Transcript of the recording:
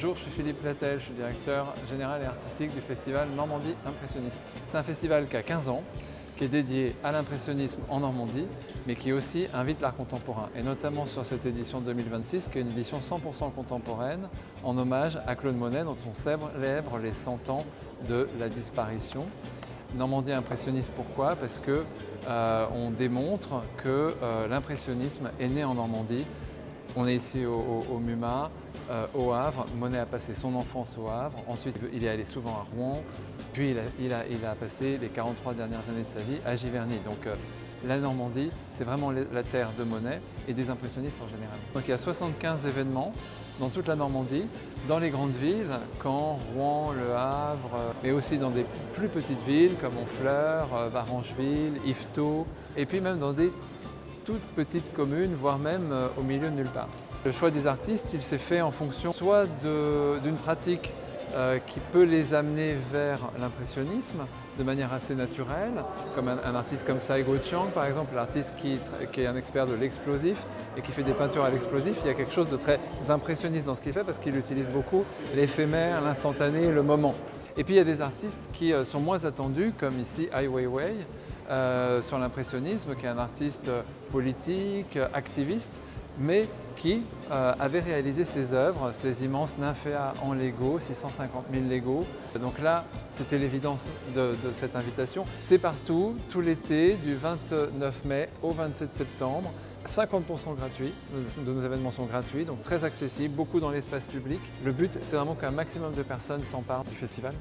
Bonjour, je suis Philippe Lattel, je suis directeur général et artistique du festival Normandie Impressionniste. C'est un festival qui a 15 ans, qui est dédié à l'impressionnisme en Normandie, mais qui aussi invite l'art contemporain. Et notamment sur cette édition 2026, qui est une édition 100% contemporaine, en hommage à Claude Monet, dont on célèbre les 100 ans de la disparition. Normandie impressionniste, pourquoi? Parce que on démontre que l'impressionnisme est né en Normandie. On est ici au MUMA, au Havre. Monet a passé son enfance au Havre. Ensuite, il est allé souvent à Rouen. Puis, il a passé les 43 dernières années de sa vie à Giverny. Donc, la Normandie, c'est vraiment la terre de Monet et des impressionnistes en général. Donc, il y a 75 événements dans toute la Normandie, dans les grandes villes, Caen, Rouen, Le Havre, mais aussi dans des plus petites villes comme Honfleur, Varangeville, Yvetot, et puis même dans des toutes petites communes, voire même au milieu de nulle part. Le choix des artistes, il s'est fait en fonction soit d'une pratique qui peut les amener vers l'impressionnisme de manière assez naturelle, comme un artiste comme Saigo Chiang par exemple, l'artiste qui est un expert de l'explosif et qui fait des peintures à l'explosif. Il y a quelque chose de très impressionniste dans ce qu'il fait parce qu'il utilise beaucoup l'éphémère, l'instantané, le moment. Et puis il y a des artistes qui sont moins attendus, comme ici Ai Weiwei, sur l'impressionnisme, qui est un artiste politique, activiste, mais qui avait réalisé ses œuvres, ces immenses nymphéas en Lego, 650 000 Lego. Donc là, c'était l'évidence de cette invitation. C'est partout, tout l'été, du 29 mai au 27 septembre. 50% gratuit, de nos événements sont gratuits, donc très accessibles, beaucoup dans l'espace public. Le but, c'est vraiment qu'un maximum de personnes s'emparent du festival.